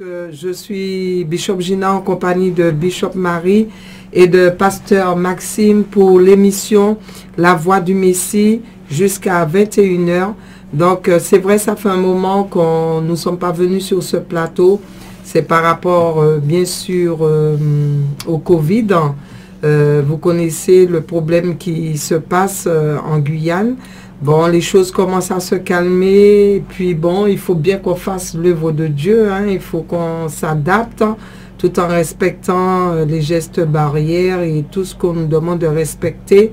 Je suis Bishop Gina en compagnie de Bishop Marie et de Pasteur Maxime pour l'émission La Voix du Messie jusqu'à 21 h. Donc c'est vrai, ça fait un moment qu'on ne sommes pas venus sur ce plateau. C'est par rapport bien sûr au Covid. Vous connaissez le problème qui se passe en Guyane. Bon, les choses commencent à se calmer, et puis bon, il faut bien qu'on fasse l'œuvre de Dieu, hein, il faut qu'on s'adapte, hein, tout en respectant les gestes barrières et tout ce qu'on nous demande de respecter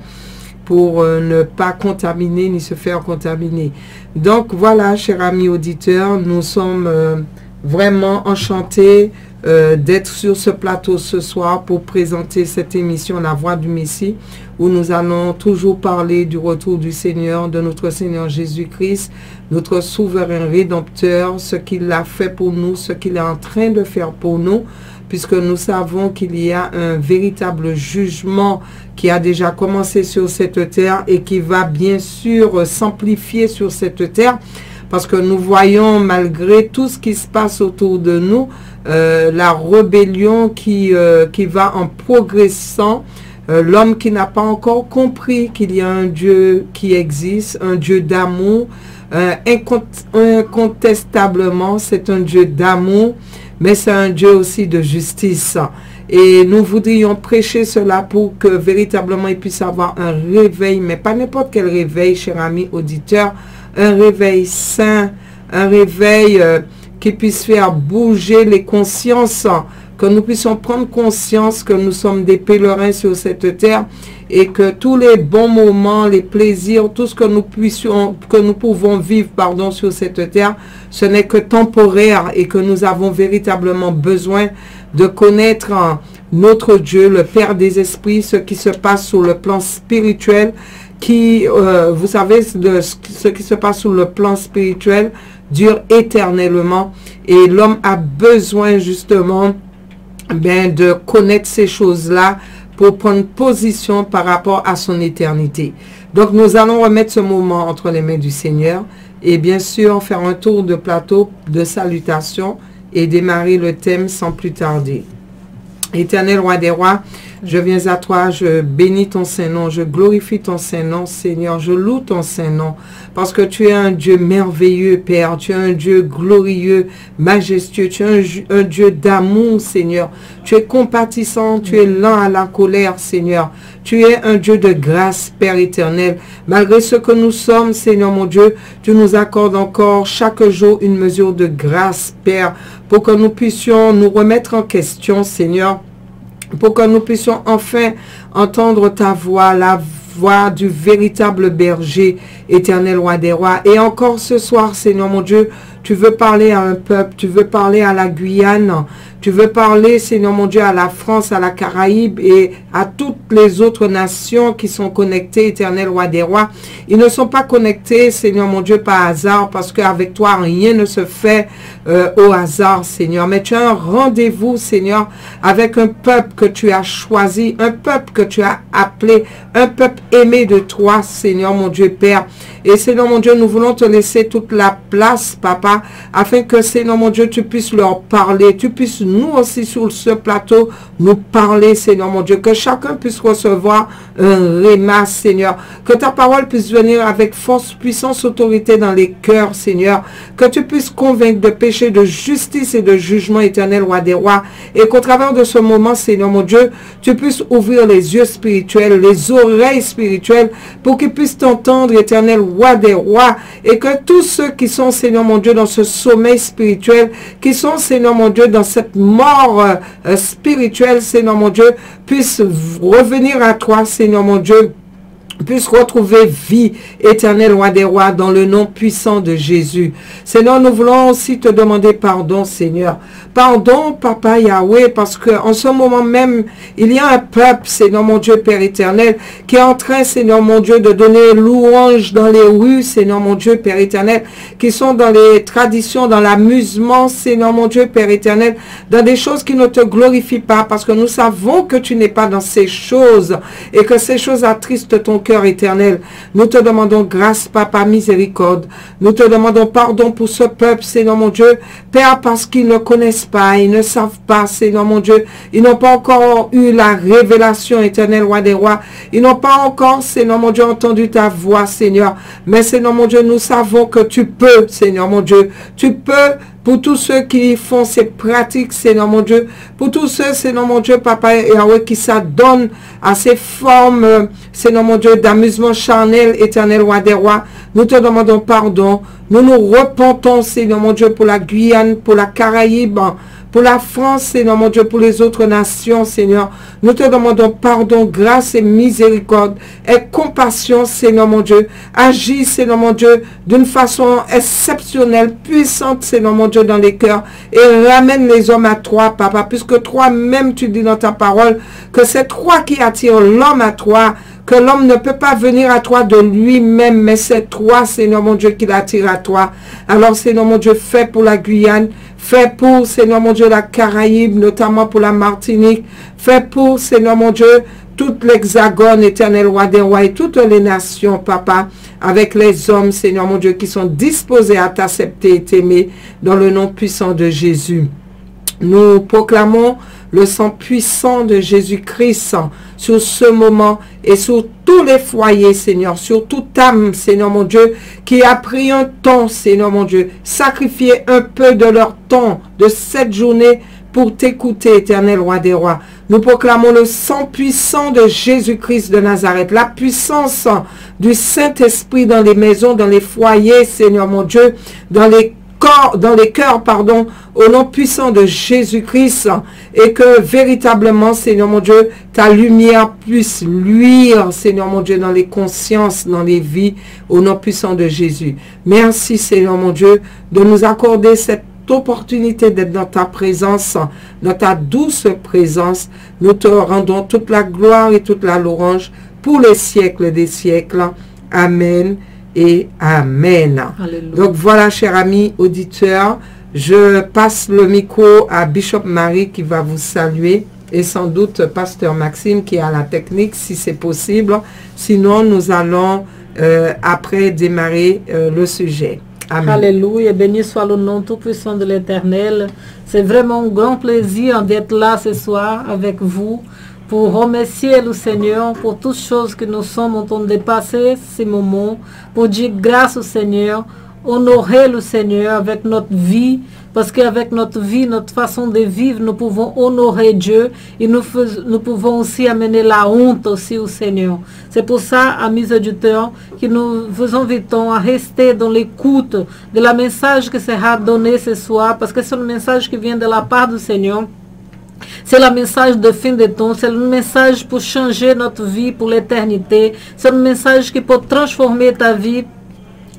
pour ne pas contaminer ni se faire contaminer. Donc voilà, chers amis auditeurs, nous sommes vraiment enchantés d'être sur ce plateau ce soir pour présenter cette émission La Voix du Messie, où nous allons toujours parler du retour du Seigneur, de notre Seigneur Jésus-Christ, notre souverain rédempteur, ce qu'il a fait pour nous, ce qu'il est en train de faire pour nous, puisque nous savons qu'il y a un véritable jugement qui a déjà commencé sur cette terre et qui va bien sûr s'amplifier sur cette terre, parce que nous voyons, malgré tout ce qui se passe autour de nous, la rébellion qui va en progressant, l'homme qui n'a pas encore compris qu'il y a un Dieu qui existe, un Dieu d'amour, incontestablement c'est un Dieu d'amour, mais c'est un Dieu aussi de justice. Et nous voudrions prêcher cela pour que véritablement il puisse avoir un réveil, mais pas n'importe quel réveil, chers amis auditeurs, un réveil sain, un réveil qui puisse faire bouger les consciences, que nous puissions prendre conscience que nous sommes des pèlerins sur cette terre et que tous les bons moments, les plaisirs, tout ce que nous pouvons vivre, sur cette terre, ce n'est que temporaire et que nous avons véritablement besoin de connaître notre Dieu, le Père des esprits, ce qui se passe sur le plan spirituel, qui, vous savez, ce qui se passe sur le plan spirituel dure éternellement et l'homme a besoin justement de connaître ces choses-là pour prendre position par rapport à son éternité. Donc nous allons remettre ce moment entre les mains du Seigneur et bien sûr faire un tour de plateau de salutation et démarrer le thème sans plus tarder. Éternel roi des rois, je viens à toi, je bénis ton Saint-Nom, je glorifie ton Saint-Nom, Seigneur, je loue ton Saint-Nom, parce que tu es un Dieu merveilleux, Père, tu es un Dieu glorieux, majestueux, tu es un Dieu d'amour, Seigneur, tu es compatissant, tu es lent à la colère, Seigneur, tu es un Dieu de grâce, Père éternel. Malgré ce que nous sommes, Seigneur mon Dieu, tu nous accordes encore chaque jour une mesure de grâce, Père, pour que nous puissions nous remettre en question, Seigneur, pour que nous puissions enfin entendre ta voix, la voix du véritable berger, éternel roi des rois. Et encore ce soir, Seigneur mon Dieu, tu veux parler à un peuple, tu veux parler à la Guyane, tu veux parler, Seigneur mon Dieu, à la France, à la Caraïbe et à toutes les autres nations qui sont connectées, éternel roi des rois. Ils ne sont pas connectés, Seigneur mon Dieu, par hasard, parce qu'avec toi, rien ne se fait au hasard, Seigneur. Mais tu as un rendez-vous, Seigneur, avec un peuple que tu as choisi, un peuple que tu as appelé, un peuple aimé de toi, Seigneur mon Dieu, Père. Et Seigneur mon Dieu, nous voulons te laisser toute la place, Papa, afin que, Seigneur mon Dieu, tu puisses leur parler, tu puisses nous aussi sur ce plateau nous parler, Seigneur mon Dieu, que chacun puisse recevoir un réma, Seigneur, que ta parole puisse venir avec force, puissance, autorité dans les cœurs, Seigneur, que tu puisses convaincre de péché, de justice et de jugement éternel, roi des rois, et qu'au travers de ce moment, Seigneur mon Dieu, tu puisses ouvrir les yeux spirituels, les oreilles spirituelles, pour qu'ils puissent t'entendre, éternel, roi des rois, et que tous ceux qui sont, Seigneur mon Dieu, dans ce sommeil spirituel, qui sont, Seigneur mon Dieu, dans cette mort spirituelle, Seigneur mon Dieu, puissent revenir à toi, Seigneur mon Dieu, puisse retrouver vie éternelle, roi des rois, dans le nom puissant de Jésus. Seigneur, nous voulons aussi te demander pardon, Seigneur. Pardon, Papa Yahweh, parce qu'en ce moment même, il y a un peuple, Seigneur mon Dieu, Père éternel, qui est en train, Seigneur mon Dieu, de donner louange dans les rues, Seigneur mon Dieu, Père éternel, qui sont dans les traditions, dans l'amusement, Seigneur mon Dieu, Père éternel, dans des choses qui ne te glorifient pas, parce que nous savons que tu n'es pas dans ces choses, et que ces choses attristent ton cœur. cœur éternel. Nous te demandons grâce, Papa, miséricorde. Nous te demandons pardon pour ce peuple, Seigneur mon Dieu. Père, parce qu'ils ne connaissent pas, ils ne savent pas, Seigneur mon Dieu. Ils n'ont pas encore eu la révélation éternelle, roi des rois. Ils n'ont pas encore, Seigneur mon Dieu, entendu ta voix, Seigneur. Mais, Seigneur mon Dieu, nous savons que tu peux, Seigneur mon Dieu. Tu peux, pour tous ceux qui font ces pratiques, Seigneur mon Dieu, pour tous ceux, Seigneur mon Dieu, Papa Yahweh, qui s'adonnent à ces formes, Seigneur mon Dieu, d'amusement charnel, éternel, roi des rois, nous te demandons pardon. Nous nous repentons, Seigneur mon Dieu, pour la Guyane, pour la Caraïbe, pour la France, Seigneur mon Dieu, pour les autres nations, Seigneur. Nous te demandons pardon, grâce et miséricorde et compassion, Seigneur mon Dieu. Agis, Seigneur mon Dieu, d'une façon exceptionnelle, puissante, Seigneur mon Dieu, dans les cœurs. Et ramène les hommes à toi, Papa, puisque toi-même, tu dis dans ta parole que c'est toi qui attires l'homme à toi, que l'homme ne peut pas venir à toi de lui-même, mais c'est toi, Seigneur mon Dieu, qui l'attire à toi. Alors, Seigneur mon Dieu, fais pour la Guyane, fais pour, Seigneur mon Dieu, la Caraïbe, notamment pour la Martinique, fais pour, Seigneur mon Dieu, tout l'hexagone, éternel roi des rois et toutes les nations, Papa, avec les hommes, Seigneur mon Dieu, qui sont disposés à t'accepter et t'aimer dans le nom puissant de Jésus. Nous proclamons le sang puissant de Jésus-Christ sur ce moment et sur tous les foyers, Seigneur, sur toute âme, Seigneur mon Dieu, qui a pris un temps, Seigneur mon Dieu, sacrifié un peu de leur temps de cette journée pour t'écouter, éternel roi des rois. Nous proclamons le sang puissant de Jésus-Christ de Nazareth, la puissance du Saint-Esprit dans les maisons, dans les foyers, Seigneur mon Dieu, dans les cœurs, pardon, au nom puissant de Jésus-Christ, et que véritablement, Seigneur mon Dieu, ta lumière puisse luire, Seigneur mon Dieu, dans les consciences, dans les vies, au nom puissant de Jésus. Merci, Seigneur mon Dieu, de nous accorder cette opportunité d'être dans ta présence, dans ta douce présence. Nous te rendons toute la gloire et toute la louange pour les siècles des siècles. Amen et amen. Alléluia. Donc voilà, chers amis auditeurs, je passe le micro à Bishop Marie qui va vous saluer et sans doute Pasteur Maxime qui a la technique si c'est possible. Sinon, nous allons après démarrer le sujet. Amen. Alléluia, béni soit le nom tout-puissant de l'Éternel. C'est vraiment un grand plaisir d'être là ce soir avec vous pour remercier le Seigneur pour toutes choses que nous sommes en train de passer ces moments, pour dire grâce au Seigneur, honorer le Seigneur avec notre vie, parce qu'avec notre vie, notre façon de vivre, nous pouvons honorer Dieu et nous pouvons aussi amener la honte aussi au Seigneur. C'est pour ça, amis auditeurs, que nous vous invitons à rester dans l'écoute de la message qui sera donné ce soir, parce que c'est un message qui vient de la part du Seigneur. C'est le message de fin de temps, c'est le message pour changer notre vie pour l'éternité. C'est un message qui peut transformer ta vie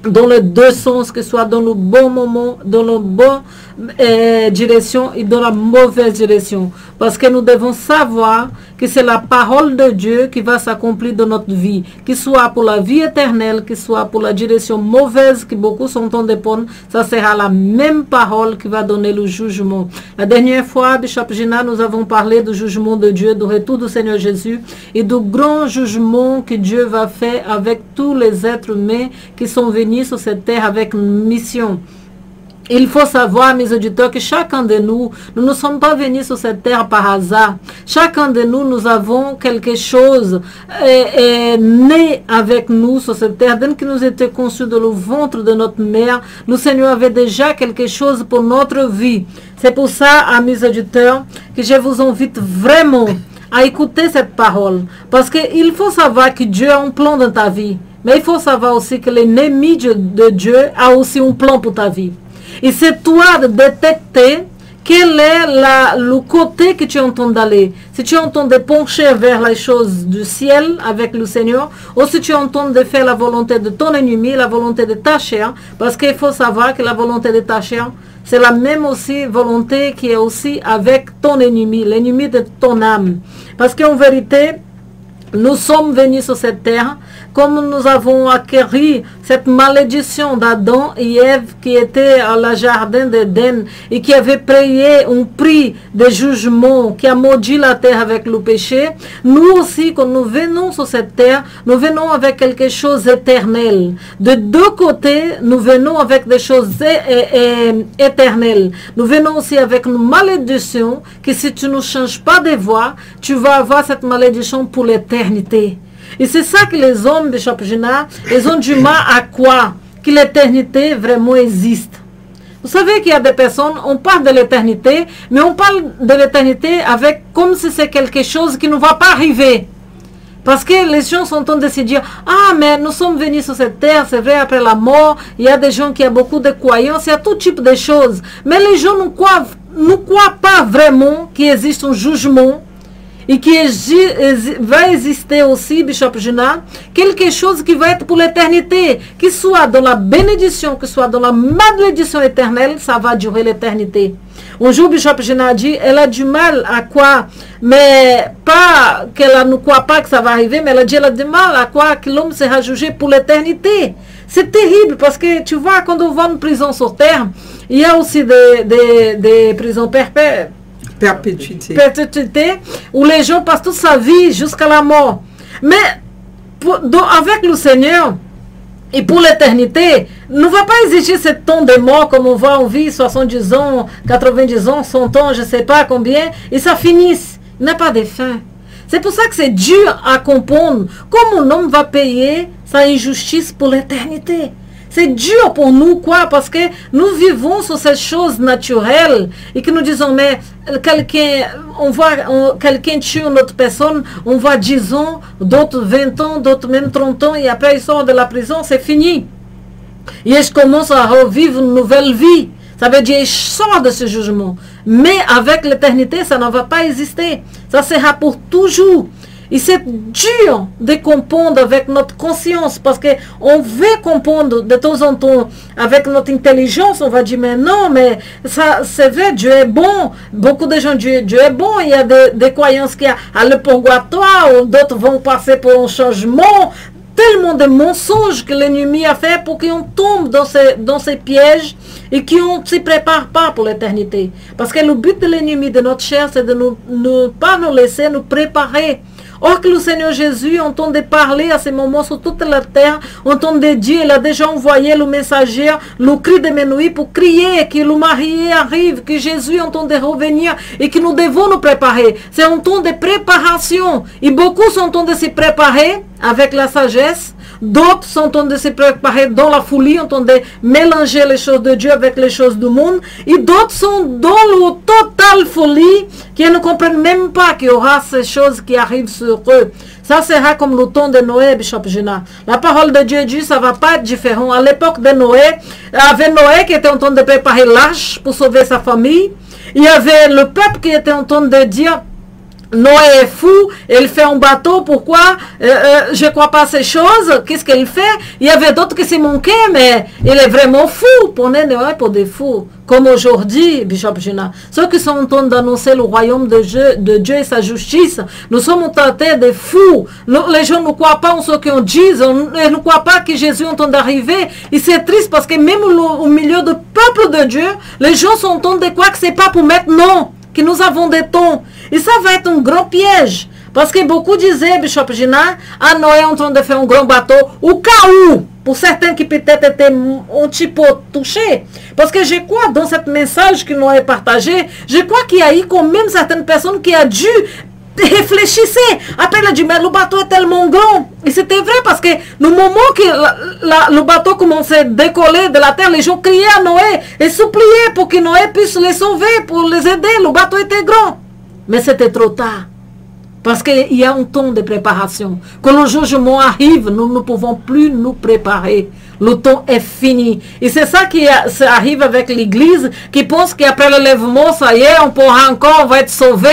dans les deux sens, que ce soit dans le bon moment, dans la bonne direction et dans la mauvaise direction. Parce que nous devons savoir que c'est la parole de Dieu qui va s'accomplir dans notre vie, qu'il soit pour la vie éternelle, qu'il soit pour la direction mauvaise que beaucoup sont en train de prendre, ça sera la même parole qui va donner le jugement. La dernière fois, Bishop Gina, nous avons parlé du jugement de Dieu, du retour du Seigneur Jésus et du grand jugement que Dieu va faire avec tous les êtres humains qui sont venus sur cette terre avec une mission. Il faut savoir, mes auditeurs, que chacun de nous, nous ne sommes pas venus sur cette terre par hasard. Chacun de nous, nous avons quelque chose né avec nous sur cette terre. Dès que nous étions conçus dans le ventre de notre mère, le Seigneur avait déjà quelque chose pour notre vie. C'est pour ça, amis auditeurs, que je vous invite vraiment à écouter cette parole. Parce qu'il faut savoir que Dieu a un plan dans ta vie. Mais il faut savoir aussi que l'ennemi de Dieu a aussi un plan pour ta vie. Et c'est toi de détecter quel est le côté que tu es en train d'aller. Si tu es en train de pencher vers les choses du ciel avec le Seigneur, ou si tu es en train de faire la volonté de ton ennemi, la volonté de ta chair, parce qu'il faut savoir que la volonté de ta chair, c'est la même aussi volonté qui est aussi avec ton ennemi, l'ennemi de ton âme. Parce qu'en vérité, nous sommes venus sur cette terre, comme nous avons acquis cette malédiction d'Adam et Ève qui étaient à la jardin d'Éden et qui avaient payé un prix de jugement qui a maudit la terre avec le péché, nous aussi, quand nous venons sur cette terre, nous venons avec quelque chose d'éternel. De deux côtés, nous venons avec des choses éternelles. Nous venons aussi avec une malédiction que si tu ne changes pas de voie, tu vas avoir cette malédiction pour l'éternité. Et c'est ça que les hommes, Bishop Gina, ils ont du mal à croire que l'éternité vraiment existe. Vous savez qu'il y a des personnes, on parle de l'éternité, mais on parle de l'éternité avec comme si c'est quelque chose qui ne va pas arriver. Parce que les gens sont en train de se dire, ah, mais nous sommes venus sur cette terre, c'est vrai, après la mort, il y a des gens qui ont beaucoup de croyances, il y a tout type de choses. Mais les gens ne croient pas vraiment qu'il existe un jugement et qu'il va exister aussi, Bishop Gina, quelque chose qui va être pour l'éternité, qu'il soit dans la bénédiction, qu'il soit dans la malédiction éternelle, ça va durer l'éternité. Un jour, Bishop Gina a dit, elle a du mal à croire, mais pas qu'elle ne croit pas que ça va arriver, mais elle a dit, elle a du mal à croire que l'homme sera jugé pour l'éternité. C'est terrible parce que tu vois, quand on va en prison sur terre, il y a aussi des prisons perpétuité, où les gens passent toute sa vie jusqu'à la mort. Mais avec le Seigneur, et pour l'éternité, ne va pas exiger ce temps de mort comme on voit, on vit 70 ans, 90 ans, 100 ans, je ne sais pas combien, et ça finisse. Il n'y a pas de fin. C'est pour ça que c'est dur à comprendre. Comment un homme va payer sa injustice pour l'éternité? C'est dur pour nous, quoi, parce que nous vivons sur ces choses naturelles et que nous disons, mais quelqu'un, on voit quelqu'un tuer une autre personne, on voit 10 ans, d'autres 20 ans, d'autres même 30 ans, et après ils sortent de la prison, c'est fini. Et ils commencent à revivre une nouvelle vie. Ça veut dire qu'ils sortent de ce jugement. Mais avec l'éternité, ça ne va pas exister. Ça sera pour toujours. Et c'est dur de comprendre avec notre conscience parce qu'on veut comprendre de temps en temps avec notre intelligence. On va dire, mais non, mais ça, c'est vrai, Dieu est bon. Beaucoup de gens, Dieu est bon. Il y a des croyances qui à le purgatoire, d'autres vont passer pour un changement. Tellement de mensonges que l'ennemi a fait pour qu'on tombe dans ces pièges et qu'on ne se prépare pas pour l'éternité. Parce que le but de l'ennemi de notre chair, c'est de ne pas nous laisser nous préparer. Or que le Seigneur Jésus entend de parler à ce moment sur toute la terre, entend de dire, il a déjà envoyé le messager, le cri de Menouï pour crier que le marié arrive, que Jésus entend de revenir et que nous devons nous préparer. C'est un temps de préparation. Et beaucoup sont en train de se préparer avec la sagesse. D'autres sont en train de se préparer dans la folie, en train de mélanger les choses de Dieu avec les choses du monde. Et d'autres sont dans la totale folie, qui ne comprennent même pas qu'il y aura ces choses qui arrivent sur eux. Ça sera comme le temps de Noé, Bishop Gina. La parole de Dieu dit, ça ne va pas être différent. À l'époque de Noé, il y avait Noé qui était en train de préparer l'arche pour sauver sa famille. Il y avait le peuple qui était en train de dire, Noé est fou, il fait un bateau, pourquoi je ne crois pas à ces choses, qu'est-ce qu'il fait? Il y avait d'autres qui se manquaient, mais il est vraiment fou, prenez Noé pour des fous, comme aujourd'hui, Bishop Gina. Ceux qui sont en train d'annoncer le royaume de Dieu et sa justice, nous sommes en train de fous, les gens ne croient pas en ce qu'on dit, ils ne croient pas que Jésus est en train d'arriver, et c'est triste parce que même au milieu du peuple de Dieu, les gens sont en train de croire que ce n'est pas pour maintenant, que nous avons des temps. Et ça va être un grand piège. Parce que beaucoup disaient, Bishop Gina, à Noé en train de faire un grand bateau, au cas où, pour certains qui peut-être étaient un petit peu touchés. Parce que je crois, dans ce message que Noé partagé, je crois qu'il y a eu quand même certaines personnes qui ont dû réfléchir. Après, il a dit, mais le bateau est tellement grand. Et c'était vrai parce que le moment que le bateau commençait à décoller de la terre, les gens criaient à Noé et suppliaient pour que Noé puisse les sauver, pour les aider. Le bateau était grand. Mais c'était trop tard. Parce qu'il y a un temps de préparation. Quand le jugement arrive, nous ne pouvons plus nous préparer. Le temps est fini. Et c'est ça qui arrive avec l'Église, qui pense qu'après le lèvement, ça y est, on pourra encore, on va être sauvé.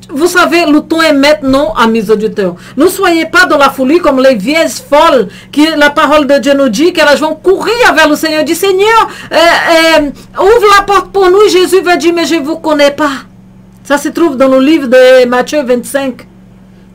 Vous savez, le temps est maintenant à mise du temps. Ne soyez pas dans la folie comme les vieilles folles, qui la parole de Dieu nous dit qu'elles vont courir vers le Seigneur. Dit, Seigneur, ouvre la porte pour nous. Et Jésus va dire, mais je ne vous connais pas. Ça se trouve dans le livre de Matthieu 25.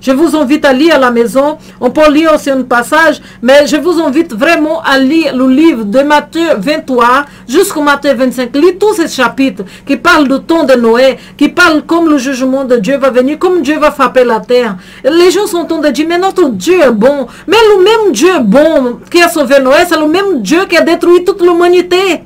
Je vous invite à lire à la maison. On peut lire aussi un passage, mais je vous invite vraiment à lire le livre de Matthieu 23 jusqu'au Matthieu 25. Lisez tous ces chapitres qui parlent du temps de Noé, qui parlent comme le jugement de Dieu va venir, comme Dieu va frapper la terre. Les gens sont en train de dire, mais notre Dieu est bon. Mais le même Dieu bon qui a sauvé Noé, c'est le même Dieu qui a détruit toute l'humanité.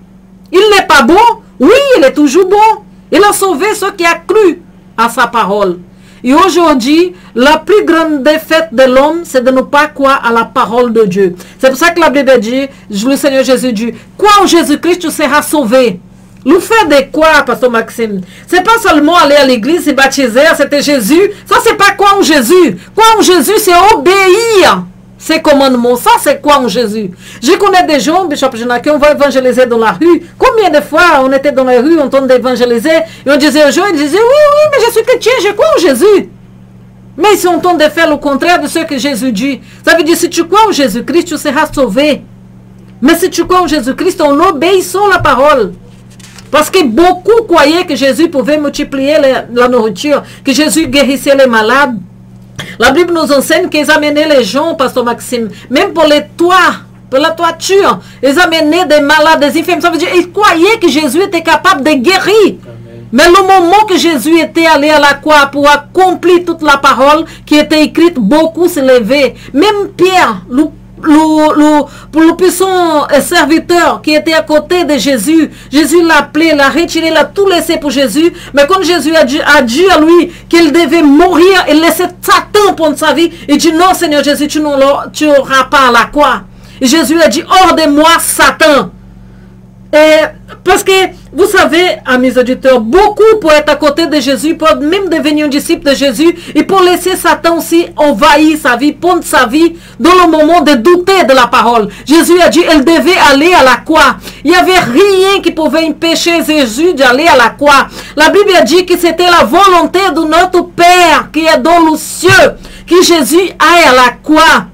Il n'est pas bon? Oui, il est toujours bon. Il a sauvé ceux qui ont cru à sa parole. Et aujourd'hui, la plus grande défaite de l'homme, c'est de ne pas croire à la parole de Dieu. C'est pour ça que la Bible dit, le Seigneur Jésus dit, crois en Jésus-Christ, tu seras sauvé. Le fait de quoi, Pasteur Maxime? C'est pas seulement aller à l'église et baptiser, c'était Jésus. Ça, c'est pas croire en Jésus. Croire en Jésus, c'est obéir ses commandements. Ça, c'est quoi en Jésus? Je connais des gens, Bishop Jonathan, on va évangéliser dans la rue. Combien de fois on était dans la rue, on tente d'évangéliser, et on disait aux gens, ils disaient, oui, mais je suis chrétien, je crois en Jésus. Mais ils sont en train de faire le contraire de ce que Jésus dit. Ça veut dire, si tu crois en Jésus-Christ, tu seras sauvé. Mais si tu crois en Jésus-Christ, en obéissant la parole. Parce que beaucoup croyaient que Jésus pouvait multiplier la nourriture, que Jésus guérissait les malades. La Bible nous enseigne qu'ils amenaient les gens, Pasteur Maxime, même pour les toits, pour la toiture, ils amenaient des malades, des infirmes. Ça veut dire qu'ils croyaient que Jésus était capable de guérir. Amen. Mais le moment que Jésus était allé à la croix pour accomplir toute la parole qui était écrite, beaucoup se levaient. Même Pierre, pour le puissant serviteur qui était à côté de Jésus, Jésus l'a appelé, l'a retiré, l'a tout laissé pour Jésus. Mais quand Jésus a dit à lui qu'il devait mourir et laisser Satan prendre sa vie, il dit non Seigneur Jésus, tu n'auras pas à la croix. Et Jésus a dit hors de moi Satan. Et parce que vous savez, amis auditeurs, beaucoup pour être à côté de Jésus, pour même devenir un disciple de Jésus, et pour laisser Satan aussi envahir sa vie, prendre sa vie dans le moment de douter de la parole. Jésus a dit, elle devait aller à la croix. Il n'y avait rien qui pouvait empêcher Jésus d'aller à la croix. La Bible a dit que c'était la volonté de notre Père qui est dans le ciel, que Jésus aille à la croix.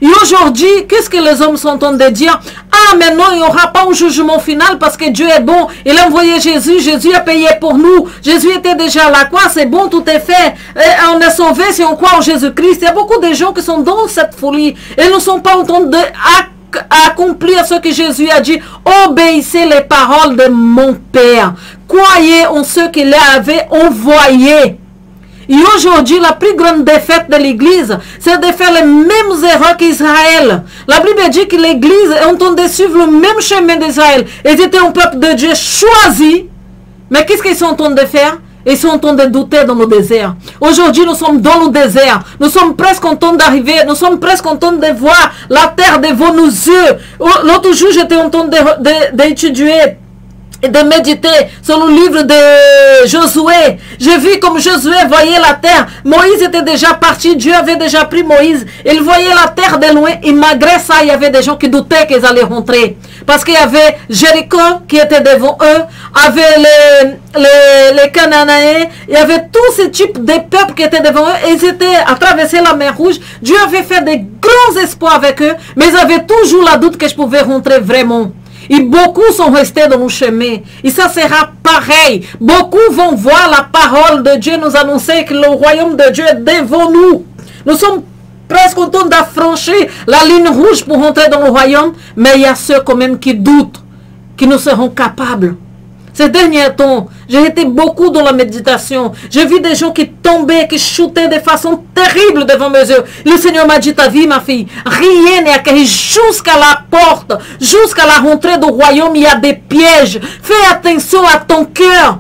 Et aujourd'hui, qu'est-ce que les hommes sont en train de dire? Ah, mais non, il n'y aura pas un jugement final parce que Dieu est bon. Il a envoyé Jésus, Jésus a payé pour nous. Jésus était déjà à la croix, c'est bon, tout est fait. Et on est sauvé si on croit en Jésus-Christ. Il y a beaucoup de gens qui sont dans cette folie et ne sont pas en train d'accomplir ce que Jésus a dit. Obéissez les paroles de mon Père. Croyez en ce qu'il avait envoyé. Et aujourd'hui, la plus grande défaite de l'Église, c'est de faire les mêmes erreurs qu'Israël. La Bible dit que l'Église est en train de suivre le même chemin d'Israël. Ils étaient un peuple de Dieu choisi. Mais qu'est-ce qu'ils sont en train de faire? Ils sont en train de douter dans le désert. Aujourd'hui, nous sommes dans le désert. Nous sommes presque en train d'arriver. Nous sommes presque en train de voir la terre devant nos yeux. L'autre jour, j'étais en train d'étudier et de méditer sur le livre de Josué. J'ai vu comme Josué voyait la terre. Moïse était déjà parti. Dieu avait déjà pris Moïse. Il voyait la terre de loin. Et malgré ça, il y avait des gens qui doutaient qu'ils allaient rentrer. Parce qu'il y avait Jéricho qui était devant eux. Il y avait les Cananéens. Il y avait tous ces types de peuples qui étaient devant eux. Et ils étaient à traverser la mer Rouge. Dieu avait fait des grands espoirs avec eux. Mais ils avaient toujours la doute que je pouvais rentrer vraiment. Et beaucoup sont restés dans le chemin. Et ça sera pareil. Beaucoup vont voir la parole de Dieu nous annoncer que le royaume de Dieu est devant nous. Nous sommes presque en train d'affranchir la ligne rouge pour rentrer dans le royaume. Mais il y a ceux quand même qui doutent, qui nous seront capables. Ces derniers temps, j'ai été beaucoup dans la méditation. J'ai vu des gens qui tombaient, qui chutaient de façon terrible devant mes yeux. Le Seigneur m'a dit, ta vie, ma fille, rien n'est acquis jusqu'à la porte, jusqu'à la rentrée du royaume, il y a des pièges. Fais attention à ton cœur.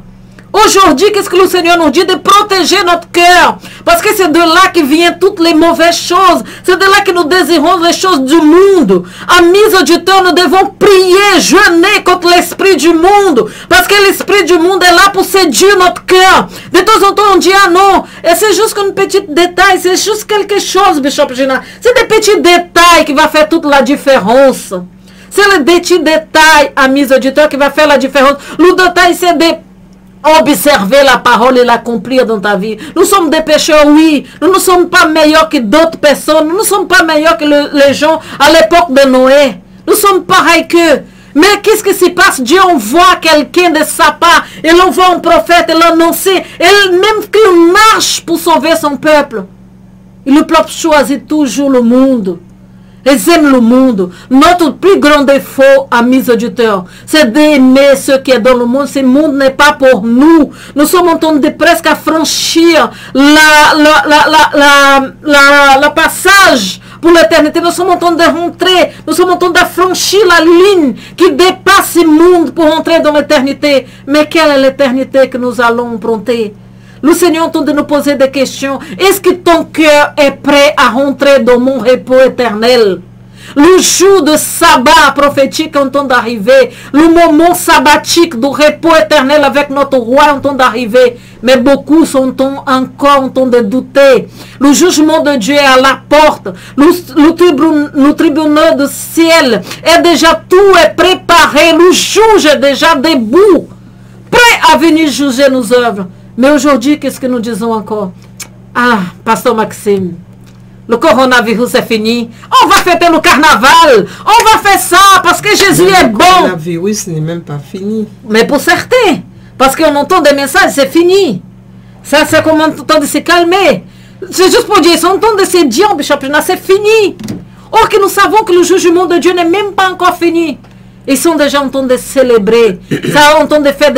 Aujourd'hui, qu'est-ce que le Seigneur nous dit? De protéger notre cœur. Parce que c'est de là que viennent toutes les mauvaises choses. C'est de là que nous désirons les choses du monde. Amis auditeurs, nous devons prier, jeûner contre l'esprit du monde. Parce que l'esprit du monde est là pour séduire notre cœur. De temps en temps, on dit, ah non, et c'est juste un petit détail, c'est juste quelque chose, Bishop Gina. C'est des petits détails qui vont faire toute la différence. C'est le petit détail, amis auditeurs, qui va faire la différence. Le détail, c'est des observer la parole et l'accomplir dans ta vie. Nous sommes des pécheurs, oui. Nous ne sommes pas meilleurs que d'autres personnes. Nous ne sommes pas meilleurs que les gens à l'époque de Noé. Nous sommes pareils qu'eux. Mais qu'est-ce qui se passe? Dieu envoie quelqu'un de sa part. Il envoie un prophète, il l'annonce. Et même qu'il marche pour sauver son peuple. Et le peuple choisit toujours le monde. Ils aiment le monde. Notre plus grand défaut, amis auditeurs, c'est d'aimer ce qui est dans le monde. Ce monde n'est pas pour nous. Nous sommes en train de presque franchir le passage pour l'éternité. Nous sommes en train de rentrer. Nous sommes en train de franchir la ligne qui dépasse ce monde pour entrer dans l'éternité. Mais quelle est l'éternité que nous allons emprunter? Le Seigneur est en train de nous poser des questions. Est-ce que ton cœur est prêt à rentrer dans mon repos éternel? Le jour de sabbat prophétique est en train d'arriver. Le moment sabbatique du repos éternel avec notre roi est en train d'arriver. Mais beaucoup sont encore en train de douter. Le jugement de Dieu est à la porte. Le tribunal du ciel est déjà tout est préparé. Le juge est déjà debout, prêt à venir juger nos œuvres. Mais aujourd'hui, qu'est-ce que nous disons encore? Ah, Pasteur Maxime, le coronavirus est fini. On va fêter le carnaval. On va faire ça parce que Jésus est bon. Le coronavirus n'est même pas fini. Mais pour certains, parce qu'on entend des messages, c'est fini. Ça, c'est comment on entend de se calmer. C'est juste pour dire, ils sont en train de se dire, c'est fini. Or que nous savons que le jugement de Dieu n'est même pas encore fini. Ils sont déjà en train de célébrer. Ça en train de faire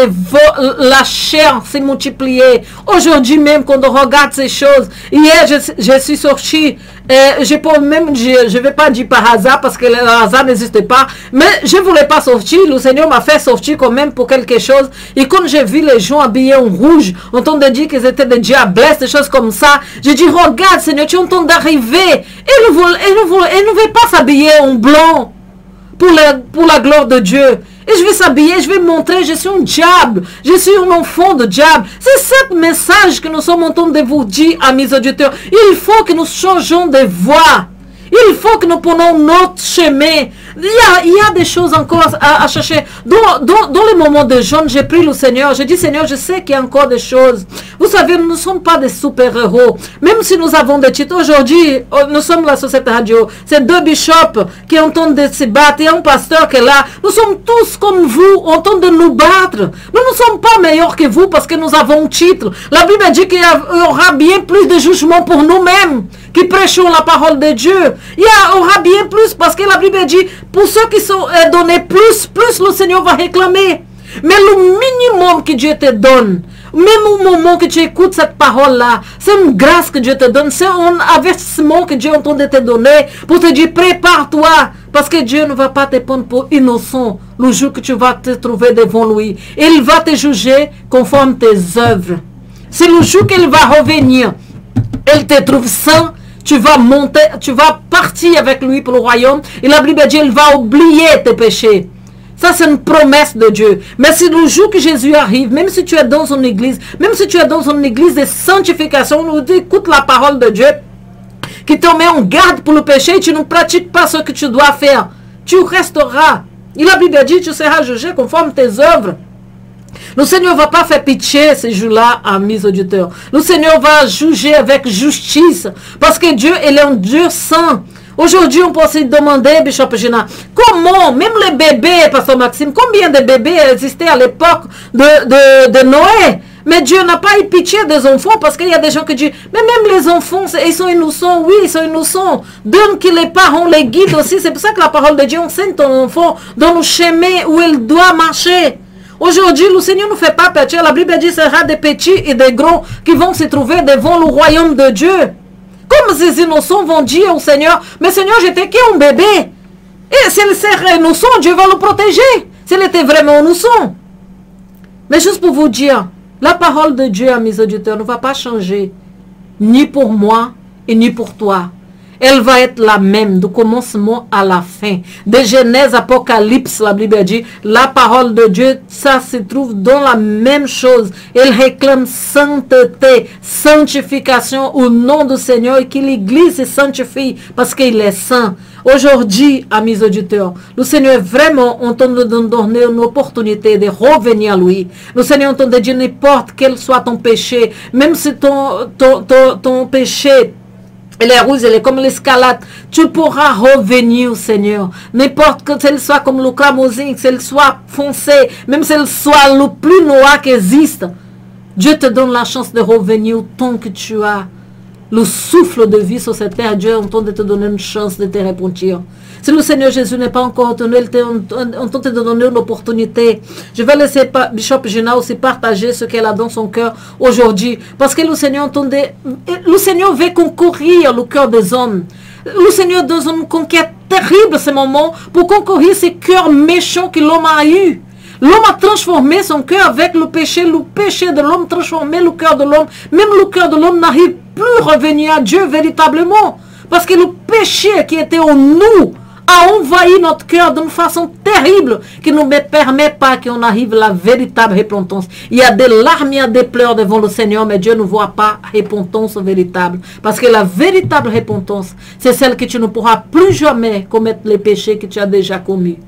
la chair se multiplier. Aujourd'hui même, quand on regarde ces choses, hier, je suis sorti. Je ne vais pas dire par hasard, parce que le hasard n'existe pas. Mais je ne voulais pas sortir. Le Seigneur m'a fait sortir quand même pour quelque chose. Et quand j'ai vu les gens habillés en rouge, en train de dire qu'ils étaient des diablesses, des choses comme ça, j'ai dit, regarde, Seigneur, tu es en train d'arriver. Et ne veut pas s'habiller en blanc. Pour la gloire de Dieu. Et je vais s'habiller, je vais montrer, je suis un diable. Je suis un enfant de diable. C'est ce message que nous sommes en train de vous dire, amis auditeurs. Il faut que nous changeons de voie. Il faut que nous prenions notre chemin. Il y a des choses encore à chercher. Dans les moments de jeûne, j'ai pris le Seigneur. J'ai dit, Seigneur, je sais qu'il y a encore des choses. Vous savez, nous ne sommes pas des super-héros. Même si nous avons des titres. Aujourd'hui, nous sommes la Société Radio. C'est 2 bishops qui entendent de se battre. Il y a un pasteur qui est là. Nous sommes tous comme vous, en train de nous battre. Nous ne sommes pas meilleurs que vous parce que nous avons un titre. La Bible dit qu'il y aura bien plus de jugement pour nous-mêmes qui prêchons la parole de Dieu. Il y aura bien plus parce que la Bible dit, pour ceux qui sont donnés plus le Seigneur va réclamer. Mais le minimum que Dieu te donne, même au moment que tu écoutes cette parole-là, c'est une grâce que Dieu te donne, c'est un avertissement que Dieu est en train de te donner pour te dire, prépare-toi, parce que Dieu ne va pas te prendre pour innocent le jour que tu vas te trouver devant lui. Il va te juger conforme tes œuvres. C'est le jour qu'il va revenir. Il te trouve saint. Tu vas monter, tu vas partir avec lui pour le royaume. Et la Bible dit, il va oublier tes péchés. Ça, c'est une promesse de Dieu. Mais si le jour que Jésus arrive, même si tu es dans une église, même si tu es dans une église de sanctification, on nous dit, écoute la parole de Dieu, qui te met en garde pour le péché, et tu ne pratiques pas ce que tu dois faire. Tu resteras. Et la Bible dit, tu seras jugé conforme tes œuvres. Le Seigneur ne va pas faire pitié ces jours-là, amis auditeurs. Le Seigneur va juger avec justice. Parce que Dieu, il est un Dieu saint. Aujourd'hui, on peut se demander, Bishop Gina, comment, même les bébés, Pasteur Maxime, combien de bébés existaient à l'époque de Noé? Mais Dieu n'a pas eu pitié des enfants parce qu'il y a des gens qui disent, mais même les enfants, ils sont innocents. Oui, ils sont innocents. Donne que les parents les guident aussi. C'est pour ça que la parole de Dieu enseigne ton enfant dans le chemin où il doit marcher. Aujourd'hui, le Seigneur ne fait pas pitié. La Bible dit qu'il y aura des petits et des grands qui vont se trouver devant le royaume de Dieu. Comme ces innocents vont dire au Seigneur, mais Seigneur, j'étais qu'un bébé. Et s'il serait innocent, Dieu va le protéger. S'il était vraiment innocent. Mais juste pour vous dire, la parole de Dieu, amis auditeurs, ne va pas changer. Ni pour moi et ni pour toi. Elle va être la même, du commencement à la fin. De Genèse, Apocalypse, la Bible dit, la parole de Dieu, ça se trouve dans la même chose. Elle réclame sainteté, sanctification au nom du Seigneur et que l'Église se sanctifie parce qu'il est saint. Aujourd'hui, amis auditeurs, le Seigneur est vraiment en train de nous donner une opportunité de revenir à lui. Le Seigneur est en train de dire n'importe quel soit ton péché, même si ton péché, elle est rouge, elle est comme l'escalade. Tu pourras revenir au Seigneur. N'importe que celle soit comme le cramoisine, qu'elle soit foncée, même si elle soit le plus noir qui existe. Dieu te donne la chance de revenir au temps que tu as le souffle de vie sur cette terre, Dieu est en train de te donner une chance de te repentir. Si le Seigneur Jésus n'est pas encore retourné, il est en train de te donner une opportunité. Je vais laisser Bishop Gina aussi partager ce qu'elle a dans son cœur aujourd'hui. Parce que le Seigneur veut concourir le cœur des hommes. Le Seigneur donne une conquête terrible ce moment pour concourir ces cœurs méchants que l'homme a eu. L'homme a transformé son cœur avec le péché de l'homme transformé le cœur de l'homme. Même le cœur de l'homme n'arrive plus à revenir à Dieu véritablement. Parce que le péché qui était en nous a envahi notre cœur d'une façon terrible qui ne permet pas qu'on arrive à la véritable repentance. Il y a des larmes, il y a des pleurs devant le Seigneur, mais Dieu ne voit pas repentance véritable. Parce que la véritable repentance, c'est celle que tu ne pourras plus jamais commettre les péchés que tu as déjà commis.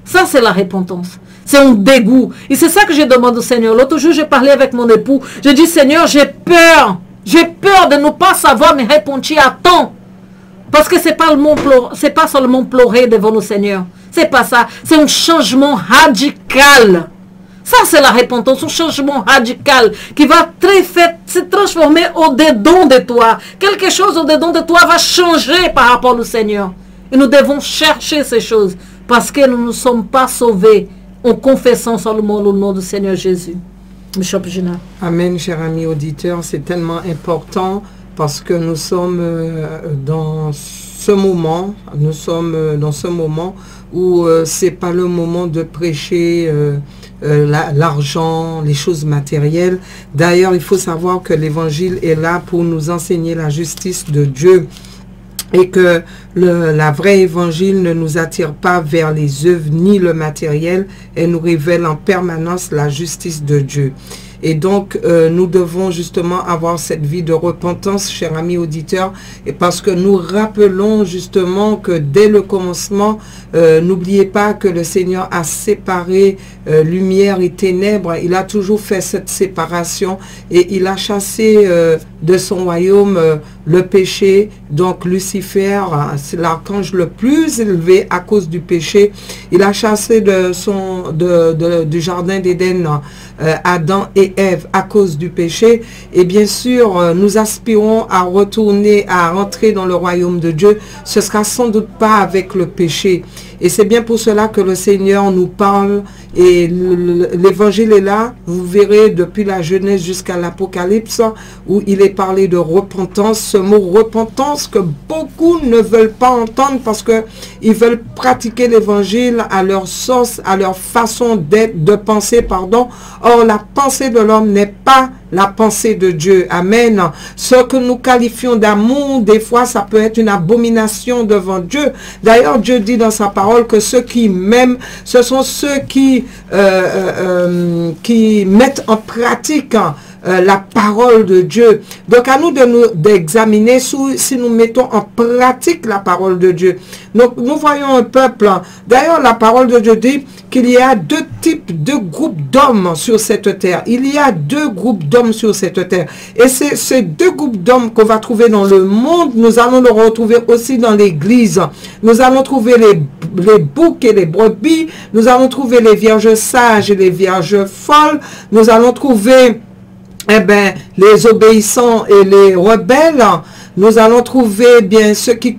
Ça, c'est la repentance. C'est un dégoût. Et c'est ça que je demande au Seigneur. L'autre jour, j'ai parlé avec mon époux. Je dis, Seigneur, j'ai peur. J'ai peur de ne pas savoir me repentir à temps. Parce que c'est pas seulement pleurer devant le Seigneur. C'est pas ça. C'est un changement radical. Ça, c'est la repentance, un changement radical qui va se transformer au-dedans de toi. Quelque chose au-dedans de toi va changer par rapport au Seigneur. Et nous devons chercher ces choses parce que nous ne sommes pas sauvés en confessant seulement le nom du Seigneur Jésus. Bishop Gina. Amen, cher ami auditeur. C'est tellement important parce que nous sommes dans ce moment, où c'est pas le moment de prêcher l'argent, les choses matérielles. D'ailleurs, il faut savoir que l'évangile est là pour nous enseigner la justice de Dieu et que la vraie évangile ne nous attire pas vers les œuvres ni le matériel et nous révèle en permanence la justice de Dieu. Et donc, nous devons justement avoir cette vie de repentance, chers amis auditeurs, et parce que nous rappelons justement que dès le commencement, n'oubliez pas que le Seigneur a séparé lumière et ténèbres. Il a toujours fait cette séparation et il a chassé de son royaume le péché. Donc, Lucifer, c'est l'archange le plus élevé à cause du péché. Il a chassé du jardin d'Éden Adam et Ève à cause du péché. Et bien sûr, nous aspirons à rentrer dans le royaume de Dieu. Ce sera sans doute pas avec le péché. Et c'est bien pour cela que le Seigneur nous parle. Et l'évangile est là. Vous verrez depuis la Genèse jusqu'à l'Apocalypse où il est parlé de repentance. Ce mot repentance que beaucoup ne veulent pas entendre parce que ils veulent pratiquer l'évangile à leur sauce, à leur façon d'être, de penser, pardon. Or, la pensée de l'homme n'est pas la pensée de Dieu. Amen. Ce que nous qualifions d'amour, des fois, ça peut être une abomination devant Dieu. D'ailleurs, Dieu dit dans sa parole que ceux qui m'aiment, ce sont ceux qui mettent en pratique la parole de Dieu. Donc, à nous d'examiner si nous mettons en pratique la parole de Dieu. Donc, nous voyons un peuple. D'ailleurs, la parole de Dieu dit qu'il y a deux groupes d'hommes sur cette terre. Il y a deux groupes d'hommes sur cette terre. Et c'est ces deux groupes d'hommes qu'on va trouver dans le monde. Nous allons le retrouver aussi dans l'église. Nous allons trouver les boucs et les brebis. Nous allons trouver les vierges sages et les vierges folles. Nous allons trouver les obéissants et les rebelles. Nous allons trouver bien ceux qui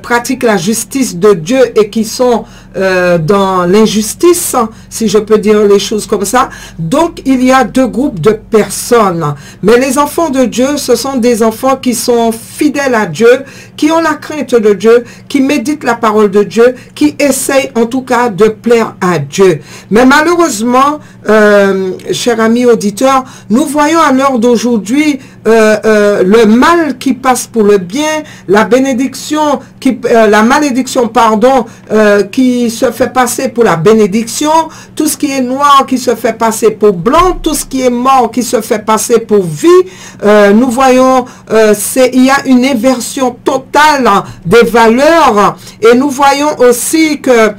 pratiquent la justice de Dieu et qui sont dans l'injustice, si je peux dire les choses comme ça. Donc, il y a deux groupes de personnes. Mais les enfants de Dieu, ce sont des enfants qui sont fidèles à Dieu, qui ont la crainte de Dieu, qui méditent la parole de Dieu, qui essayent en tout cas de plaire à Dieu. Mais malheureusement, chers amis auditeurs, nous voyons à l'heure d'aujourd'hui le mal qui passe pour le bien, la malédiction, pardon, qui se fait passer pour la bénédiction, tout ce qui est noir qui se fait passer pour blanc, tout ce qui est mort qui se fait passer pour vie. Nous voyons, il y a une inversion totale des valeurs et nous voyons aussi que,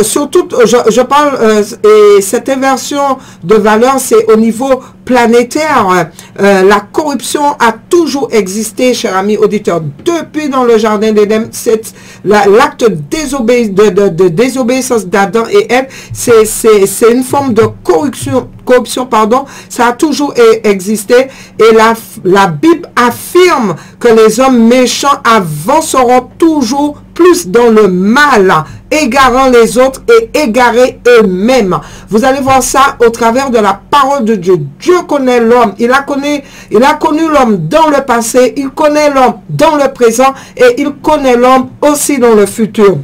surtout, je parle, et cette inversion de valeurs, c'est au niveau planétaire. La corruption a toujours existé, chers amis auditeurs. Depuis dans le jardin d'Éden, l'acte de désobéissance d'Adam et Ève, c'est une forme de corruption corruption, pardon, ça a toujours existé. Et la Bible affirme que les hommes méchants avanceront toujours plus dans le mal, égarant les autres et égarés eux-mêmes. Vous allez voir ça au travers de la parole de Dieu. Dieu connaît l'homme. Il a connu l'homme dans le passé, il connaît l'homme dans le présent et il connaît l'homme aussi dans le futur.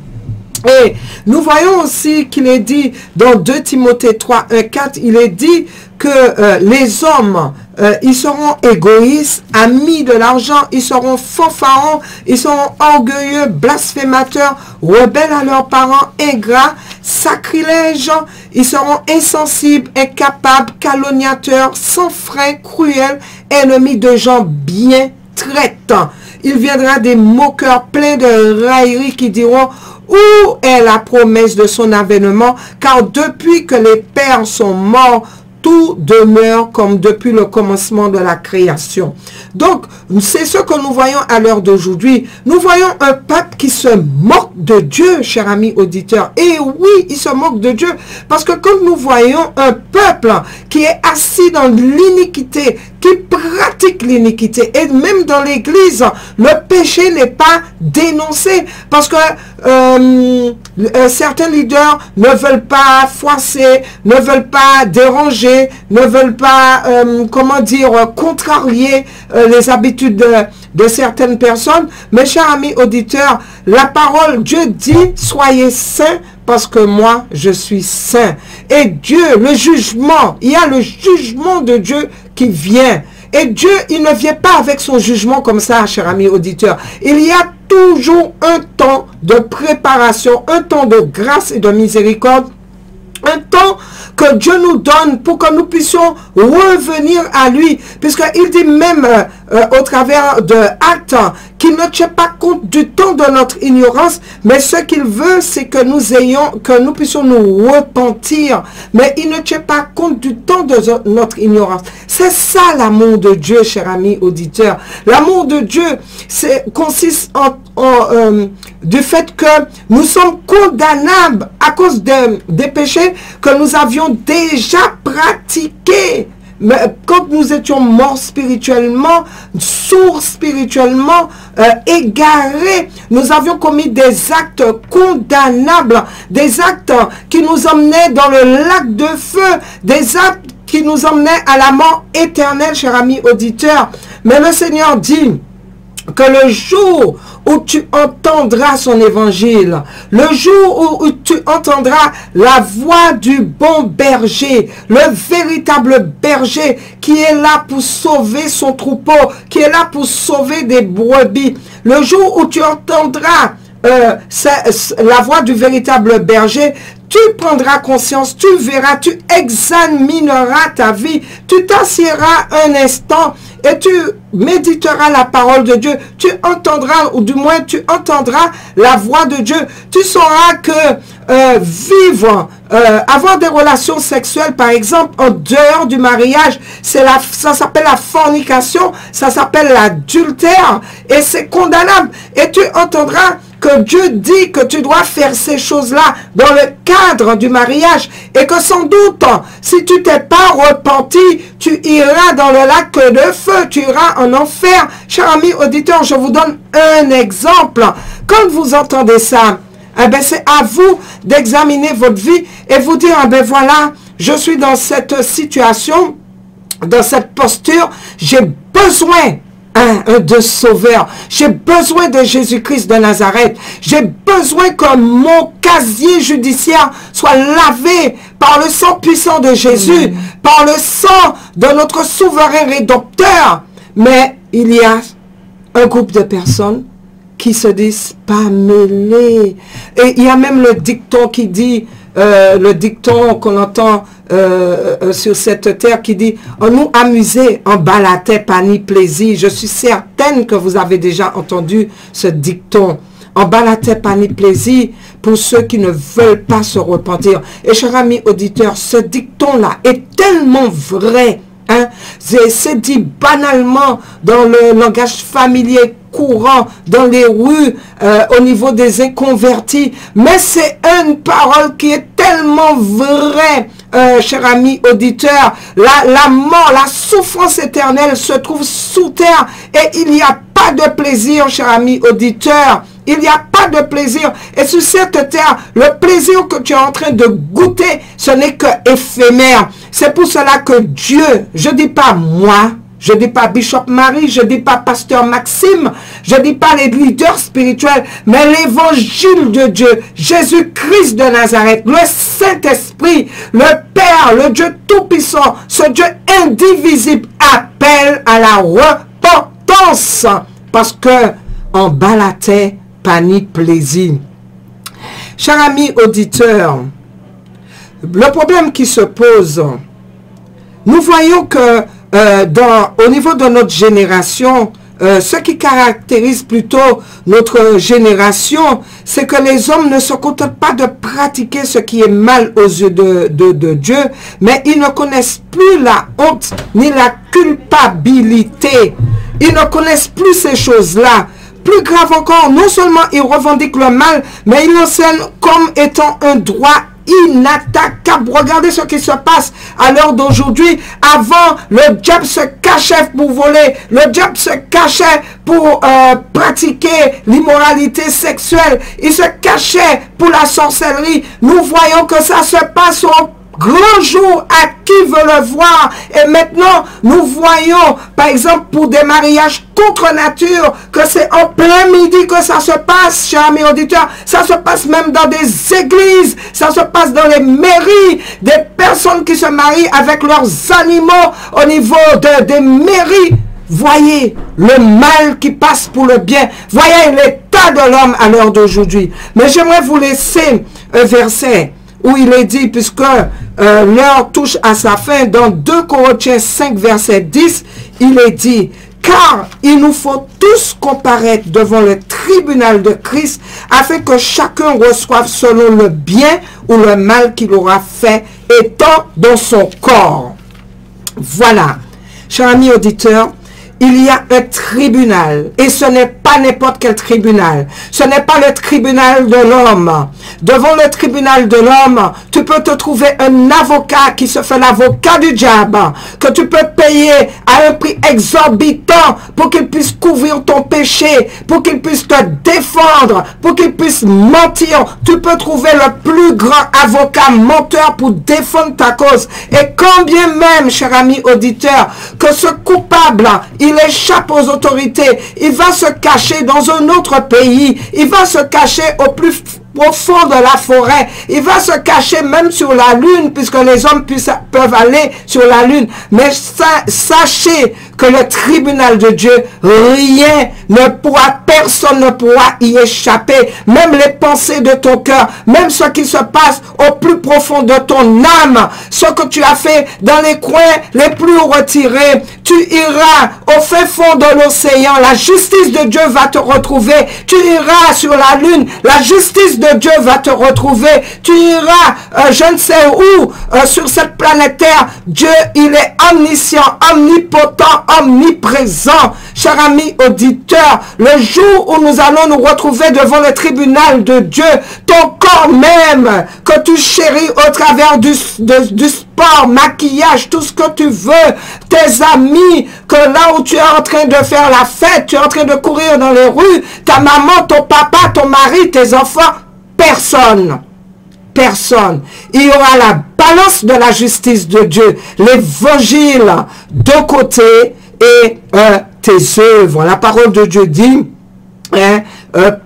Et nous voyons aussi qu'il est dit dans 2 Timothée 3, 1, 4, il est dit que les hommes, ils seront égoïstes, amis de l'argent, ils seront fanfarons, ils seront orgueilleux, blasphémateurs, rebelles à leurs parents, ingrats, sacrilèges, ils seront insensibles, incapables, calomniateurs, sans frein, cruels, ennemis de gens bien traitants. Il viendra des moqueurs pleins de railleries qui diront: où est la promesse de son avènement? Car depuis que les pères sont morts, tout demeure comme depuis le commencement de la création. Donc, c'est ce que nous voyons à l'heure d'aujourd'hui. Nous voyons un peuple qui se moque de Dieu, chers amis auditeurs. Et oui, il se moque de Dieu. Parce que quand nous voyons un peuple qui est assis dans l'iniquité, qui pratique l'iniquité, et même dans l'église, le péché n'est pas dénoncé. Parce que certains leaders ne veulent pas froisser, ne veulent pas déranger, ne veulent pas, comment dire, contrarier les habitudes de certaines personnes. Mes chers amis auditeurs, la parole, Dieu dit: soyez saints parce que moi, je suis saint. Et Dieu, le jugement, il y a le jugement de Dieu qui vient. Et Dieu, il ne vient pas avec son jugement comme ça, chers amis auditeurs. Il y a toujours un temps de préparation, un temps de grâce et de miséricorde, un temps que Dieu nous donne pour que nous puissions revenir à lui. Puisqu'il dit même au travers de Actes qu'il ne tient pas compte du temps de notre ignorance, mais ce qu'il veut, c'est que nous puissions nous repentir. Mais il ne tient pas compte du temps de notre ignorance. C'est ça l'amour de Dieu, chers amis auditeurs. L'amour de Dieu consiste du fait que nous sommes condamnables à cause des péchés que nous avions déjà pratiqués. Mais quand nous étions morts spirituellement, sourds spirituellement, égarés, nous avions commis des actes condamnables, des actes qui nous emmenaient dans le lac de feu, des actes qui nous emmenaient à la mort éternelle, chers amis auditeurs. Mais le Seigneur dit que le jour où tu entendras son évangile, le jour où tu entendras la voix du bon berger, le véritable berger qui est là pour sauver son troupeau, qui est là pour sauver des brebis, le jour où tu entendras la voix du véritable berger, tu prendras conscience, tu verras, tu examineras ta vie, tu t'assieras un instant et tu méditeras la parole de Dieu, tu entendras, ou du moins tu entendras la voix de Dieu, tu sauras que vivre, avoir des relations sexuelles par exemple en dehors du mariage, ça s'appelle la fornication, ça s'appelle l'adultère et c'est condamnable. Et tu entendras que Dieu dit que tu dois faire ces choses-là dans le cadre du mariage et que sans doute, si tu t'es pas repenti, tu iras dans le lac de feu, tu iras en enfer. Chers amis auditeurs, je vous donne un exemple. Quand vous entendez ça, eh bien, c'est à vous d'examiner votre vie et vous dire, eh bien, voilà, je suis dans cette situation, dans cette posture, j'ai besoin de sauveur. J'ai besoin de Jésus-Christ de Nazareth. J'ai besoin que mon casier judiciaire soit lavé par le sang puissant de Jésus, par le sang de notre souverain rédempteur. Mais il y a un groupe de personnes qui se disent pas mêlés. Et il y a même le dicton qui dit, le dicton qu'on entend sur cette terre qui dit « On nous amuser en bas la tête, pas ni plaisir ». Je suis certaine que vous avez déjà entendu ce dicton. En bas la tête, pas ni plaisir pour ceux qui ne veulent pas se repentir. Et chers amis auditeurs, ce dicton-là est tellement vrai. Hein? C'est dit banalement dans le langage familier courant, dans les rues, au niveau des inconvertis. Mais c'est une parole qui est tellement vraie cher ami auditeur, la mort, la souffrance éternelle se trouve sous terre et il n'y a pas de plaisir, cher ami auditeur. Il n'y a pas de plaisir. Et sur cette terre, le plaisir que tu es en train de goûter, ce n'est que éphémère. C'est pour cela que Dieu, je ne dis pas moi, je ne dis pas Bishop Marie, je ne dis pas Pasteur Maxime, je ne dis pas les leaders spirituels, mais l'évangile de Dieu, Jésus-Christ de Nazareth, le Saint-Esprit, le Père, le Dieu Tout-Puissant, ce Dieu indivisible appelle à la repentance. Parce que en bas la terre, pas ni plaisir. Chers amis auditeurs, le problème qui se pose, nous voyons que au niveau de notre génération, ce qui caractérise plutôt notre génération, c'est que les hommes ne se contentent pas de pratiquer ce qui est mal aux yeux de Dieu, mais ils ne connaissent plus la honte ni la culpabilité. Ils ne connaissent plus ces choses-là. Plus grave encore, non seulement ils revendiquent le mal, mais ils l'enseignent comme étant un droit inattaquable. Regardez ce qui se passe à l'heure d'aujourd'hui. Avant, le diable se cachait pour voler. Le diable se cachait pour pratiquer l'immoralité sexuelle. Il se cachait pour la sorcellerie. Nous voyons que ça se passe au grand jour à qui veut le voir. Et maintenant, nous voyons, par exemple, pour des mariages contre nature, que c'est en plein midi que ça se passe, chers amis auditeurs. Ça se passe même dans des églises, ça se passe dans les mairies, des personnes qui se marient avec leurs animaux au niveau des mairies. Voyez le mal qui passe pour le bien. Voyez l'état de l'homme à l'heure d'aujourd'hui. Mais j'aimerais vous laisser un verset où il est dit, puisque l'heure touche à sa fin, dans 2 Corinthiens 5, verset 10, il est dit, car il nous faut tous comparaître devant le tribunal de Christ, afin que chacun reçoive selon le bien ou le mal qu'il aura fait, étant dans son corps. Voilà, chers amis auditeurs, il y a un tribunal, et ce n'est pas n'importe quel tribunal. Ce n'est pas le tribunal de l'homme. Devant le tribunal de l'homme, tu peux te trouver un avocat qui se fait l'avocat du diable, que tu peux payer à un prix exorbitant pour qu'il puisse couvrir ton péché, pour qu'il puisse te défendre, pour qu'il puisse mentir. Tu peux trouver le plus grand avocat menteur pour défendre ta cause. Et quand bien même, cher ami auditeur, que ce coupable, il échappe aux autorités, il va se cacher dans un autre pays, il va se cacher au plus profond de la forêt, il va se cacher même sur la lune, puisque les hommes peuvent aller sur la lune. Mais sachez que le tribunal de Dieu, rien ne pourra, personne ne pourra y échapper. Même les pensées de ton cœur, même ce qui se passe au plus profond de ton âme, ce que tu as fait dans les coins les plus retirés, tu iras au fin fond de l'océan, la justice de Dieu va te retrouver. Tu iras sur la lune, la justice de Dieu va te retrouver. Tu iras, je ne sais où, sur cette planète Terre. Dieu, il est omniscient, omnipotent, omniprésent. Cher ami auditeur, le jour où nous allons nous retrouver devant le tribunal de Dieu, ton corps même, que tu chéris au travers du sport, maquillage, tout ce que tu veux, tes amis, que là où tu es en train de faire la fête, tu es en train de courir dans les rues, ta maman, ton papa, ton mari, tes enfants, personne. Personne. Il y aura la balance de la justice de Dieu, l'évangile d'un côté et tes œuvres. La parole de Dieu dit,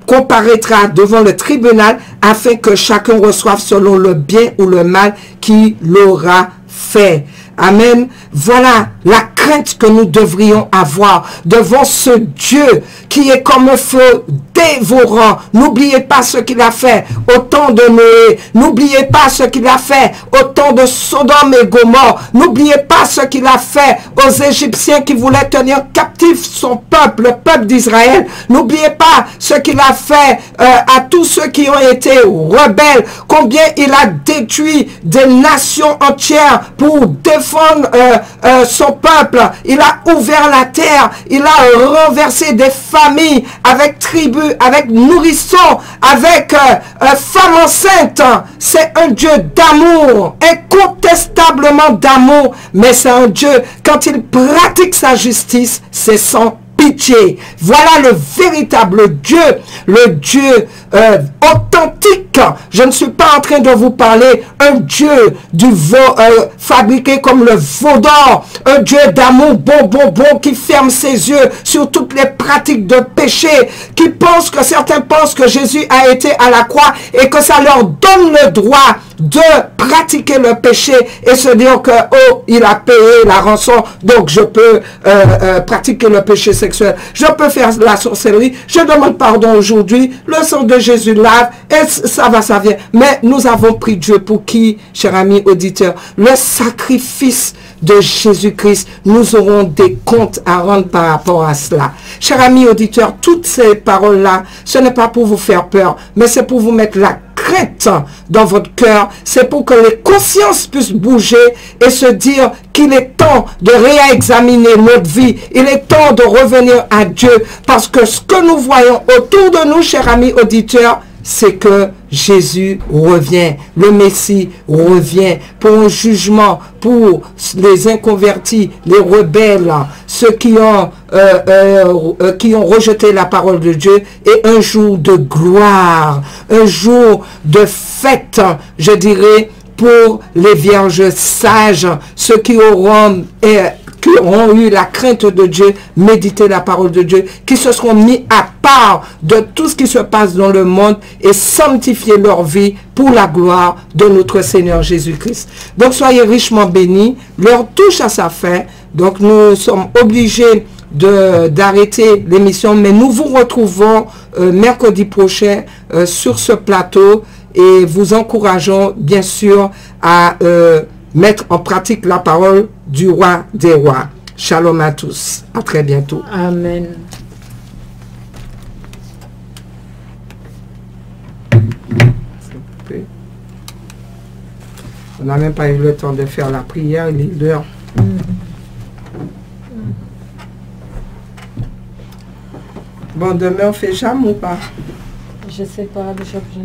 comparaîtra devant le tribunal afin que chacun reçoive selon le bien ou le mal qu'il aura fait. Amen. Voilà la crainte que nous devrions avoir devant ce Dieu qui est comme un feu dévorant. N'oubliez pas ce qu'il a fait au temps de Noé. N'oubliez pas ce qu'il a fait au temps de Sodome et Gomorrhe. N'oubliez pas ce qu'il a fait aux Égyptiens qui voulaient tenir captif son peuple, le peuple d'Israël. N'oubliez pas ce qu'il a fait à tous ceux qui ont été rebelles. Combien il a détruit des nations entières pour défendre son peuple. Il a ouvert la terre. Il a renversé des familles avec tribus avec nourrisson, avec femme enceinte. C'est un Dieu d'amour, incontestablement d'amour, mais c'est un Dieu, quand il pratique sa justice, c'est sans pitié. Voilà le véritable Dieu, le Dieu authentique. Je ne suis pas en train de vous parler un Dieu fabriqué comme le veau d'or, un Dieu d'amour bon, qui ferme ses yeux sur toutes les pratiques de péché, certains pensent que Jésus a été à la croix et que ça leur donne le droit de pratiquer le péché et se dire que, oh, il a payé la rançon, donc je peux pratiquer le péché sexuel, je peux faire la sorcellerie, je demande pardon aujourd'hui, le sang de Jésus lave, et ça vient. Mais nous avons pris Dieu pour qui, cher ami auditeur? Le sacrifice de Jésus-Christ, nous aurons des comptes à rendre par rapport à cela. Cher ami auditeur, toutes ces paroles-là, ce n'est pas pour vous faire peur, mais c'est pour vous mettre la crainte dans votre cœur. C'est pour que les consciences puissent bouger et se dire qu'il est temps de réexaminer notre vie. Il est temps de revenir à Dieu, parce que ce que nous voyons autour de nous, cher ami auditeur, c'est que Jésus revient, le Messie revient pour un jugement, pour les inconvertis, les rebelles, ceux qui ont rejeté la parole de Dieu, et un jour de gloire, un jour de fête, je dirais, pour les vierges sages, ceux qui auront eu la crainte de Dieu, méditer la parole de Dieu, qui se seront mis à part de tout ce qui se passe dans le monde et sanctifier leur vie pour la gloire de notre Seigneur Jésus-Christ. Donc soyez richement bénis. L'heure touche à sa fin, donc nous sommes obligés d'arrêter l'émission, mais nous vous retrouvons mercredi prochain sur ce plateau, et vous encourageons bien sûr à mettre en pratique la parole du roi des rois. Shalom à tous. À très bientôt. Amen. On n'a même pas eu le temps de faire la prière, il est l'heure. Bon, demain on fait jam ou pas? Je sais pas, Bishop, je